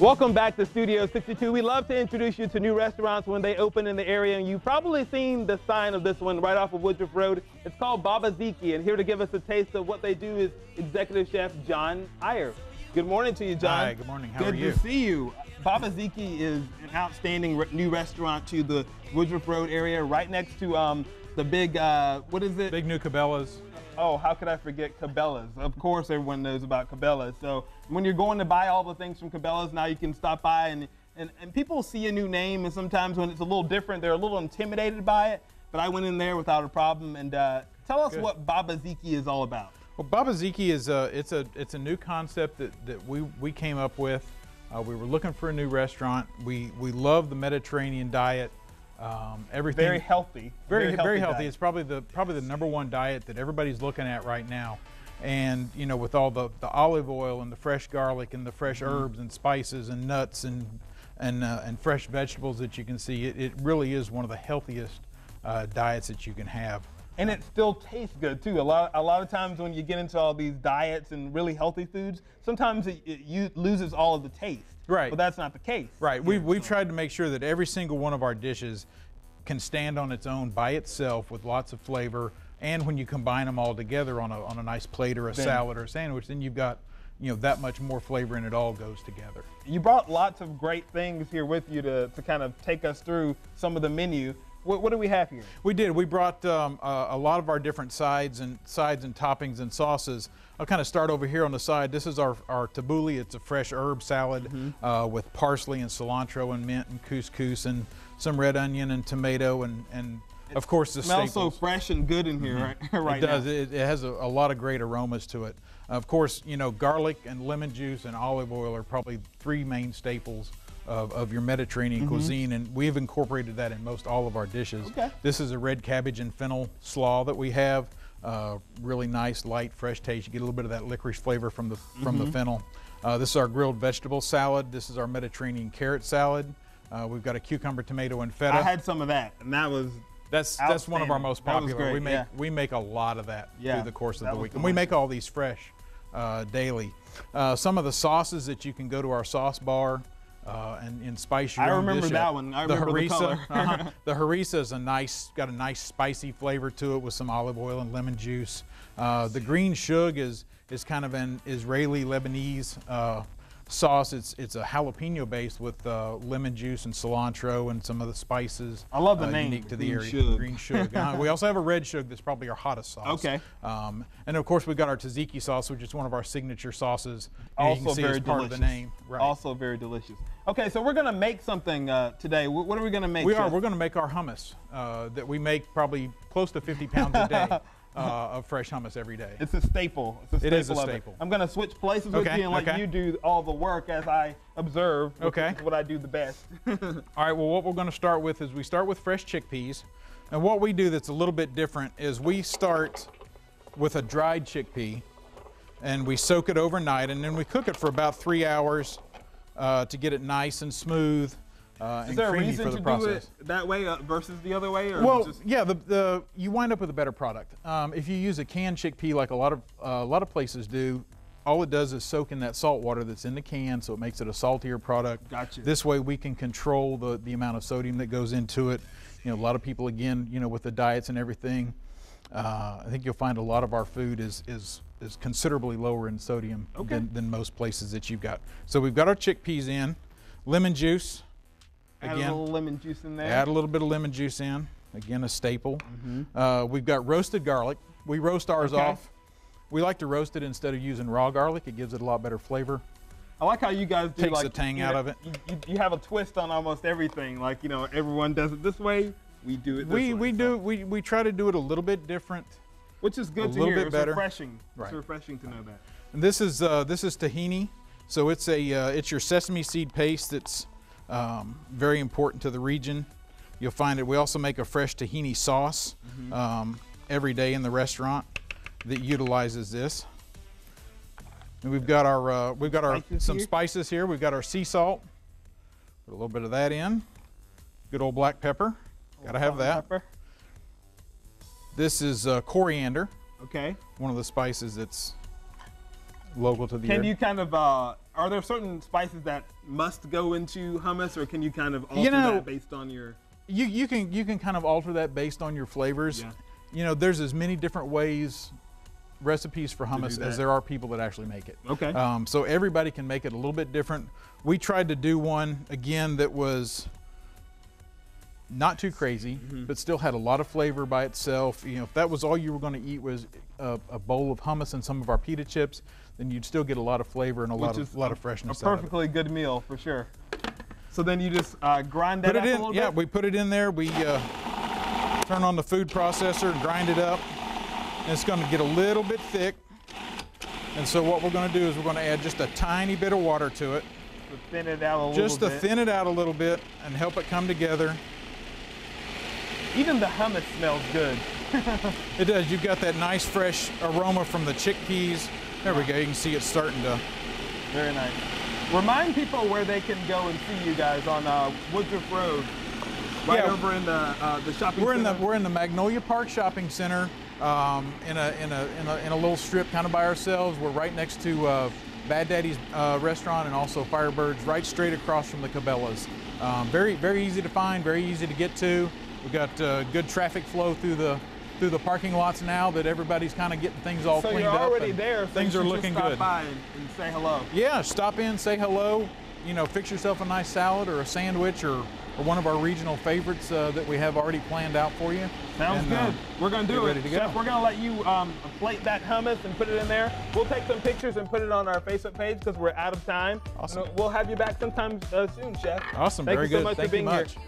Welcome back to Studio 62. We love to introduce you to new restaurants when they open in the area, and you've probably seen the sign of this one right off of Woodruff Road. It's called Babaziki, and here to give us a taste of what they do is Executive Chef John Eyer. Good morning to you, John. Hi, good morning. How are you? Good to see you. Babaziki is an outstanding new restaurant to the Woodruff Road area, right next to the big, what is it? Big new Cabela's. Oh, how could I forget Cabela's? Of course, everyone knows about Cabela's. So when you're going to buy all the things from Cabela's, now you can stop by and people see a new name, and sometimes when it's a little different, they're a little intimidated by it. But I went in there without a problem. And tell us what Babaziki is all about. Well, Babaziki is it's a new concept that we came up with. We were looking for a new restaurant. We love the Mediterranean diet. Everything very healthy. Very healthy. It's probably the #1 diet that everybody's looking at right now. And you know, with all the olive oil and the fresh garlic and the fresh herbs and spices and nuts and fresh vegetables that you can see, it really is one of the healthiest diets that you can have. And it still tastes good too. A lot of times when you get into all these diets and really healthy foods, sometimes it loses all of the taste. Right. But that's not the case. Right. We've tried to make sure that every single one of our dishes can stand on its own by itself with lots of flavor, and when you combine them all together on a nice plate or a salad or a sandwich, then you've got, you know, that much more flavor, and it all goes together. You brought lots of great things here with you to kind of take us through some of the menu. What do we have here? We did. We brought a lot of our different sides and toppings and sauces. I'll kind of start over here on the side. This is our tabbouleh. It's a fresh herb salad with parsley and cilantro and mint and couscous and some red onion and tomato and of course the staples. It smells so fresh and good in here right now. It does. Now. It has a lot of great aromas to it. Of course, you know, garlic and lemon juice and olive oil are probably 3 main staples of your Mediterranean cuisine, and we've incorporated that in most all of our dishes. Okay. This is a red cabbage and fennel slaw that we have. Really nice, light, fresh taste. You get a little bit of that licorice flavor from the fennel. This is our grilled vegetable salad. This is our Mediterranean carrot salad. We've got a cucumber, tomato, and feta. I had some of that, and that was that's one of our most popular. That was great, we make a lot of that through the course of the week, and delicious. we make all these fresh daily. Some of the sauces that you can go to our sauce bar and spice your own dish. I remember that one. I remember the color. The harissa is got a nice spicy flavor to it with some olive oil and lemon juice. The green shug is kind of an Israeli Lebanese sauce. It's a jalapeno based with lemon juice and cilantro and some of the spices. I love the name. Unique to the area. Shug. Green shug. We also have a red shug that's probably our hottest sauce. Okay. And of course we've got our tzatziki sauce, which is one of our signature sauces. Also you can see very it's part delicious. of the name. Right. Also very delicious. Okay, so we're gonna make something today. What are we gonna make? We're gonna make our hummus that we make probably close to 50 pounds a day. Of fresh hummus every day. It's a staple. It is a staple. I'm going to switch places with you and let you do all the work as I observe. Which is what I do the best. All right, well, what we're going to start with is we start with fresh chickpeas. And what we do that's a little bit different is we start with a dried chickpea and we soak it overnight, and then we cook it for about 3 hours to get it nice and smooth. Is there a reason to do it that way versus the other way? Or well, yeah, you wind up with a better product. If you use a canned chickpea like a lot of places do, all it does is soak in that salt water that's in the can, so it makes it a saltier product. Gotcha. This This way we can control the amount of sodium that goes into it. You know, a lot of people, again, you know, with the diets and everything, I think you'll find a lot of our food is considerably lower in sodium than most places that you've got. So we've got our chickpeas in, lemon juice. Add a little lemon juice in there. Add a little bit of lemon juice in. Again, a staple. We've got roasted garlic. We roast ours off. We like to roast it instead of using raw garlic. It gives it a lot better flavor. I like how you guys do. Takes the tang out of it. You have a twist on almost everything. Like, you know, everyone does it this way. We do it this way. We try to do it a little bit different. Which is good to hear. It's refreshing. It's refreshing to know that. And this is tahini. So it's your sesame seed paste that's very important to the region. You'll find it. We also make a fresh tahini sauce every day in the restaurant that utilizes this. And we've got some spices here. We've got our sea salt. Put a little bit of that in. Good old black pepper. Got to have that. Pepper. This is coriander. Okay. One of the spices that's local to the Can area. you kind of, are there certain spices that must go into hummus, or can you kind of alter that based on your? You can kind of alter that based on your flavors. Yeah. You know, there's as many different recipes for hummus as there are people that actually make it. Okay. So everybody can make it a little bit different. We tried to do one again that was not too crazy, but still had a lot of flavor by itself. You know, if that was all you were going to eat was a bowl of hummus and some of our pita chips, then you'd still get a lot of flavor and a lot of freshness. A perfectly good meal for sure. So then you just grind that up a little bit? Yeah, we put it in there. We turn on the food processor, grind it up. And it's going to get a little bit thick. And so what we're going to do is we're going to add just a tiny bit of water to it. To thin it out a little bit. Just to thin it out a little bit and help it come together. Even the hummus smells good. It does. You've got that nice fresh aroma from the chickpeas. There we go. You can see it starting to. Very nice. Remind people where they can go and see you guys on Woodruff Road. Right over in the shopping center. We're in the Magnolia Park Shopping Center. In a little strip kind of by ourselves. We're right next to Bad Daddy's restaurant and also Firebird's, right straight across from the Cabela's. Very easy to find, very easy to get to. We've got good traffic flow through the parking lots now that everybody's kind of getting things all cleaned up. So you're already there. So things are looking good. Stop by and say hello. Yeah, stop in, say hello. You know, fix yourself a nice salad or a sandwich or one of our regional favorites that we have already planned out for you. Sounds good. We're going to do it. Chef, we're going to let you plate that hummus and put it in there. We'll take some pictures and put it on our Facebook page because we're out of time. Awesome. We'll have you back sometime soon, Chef. Awesome. Thank Very you so good. much Thank for being you much. here.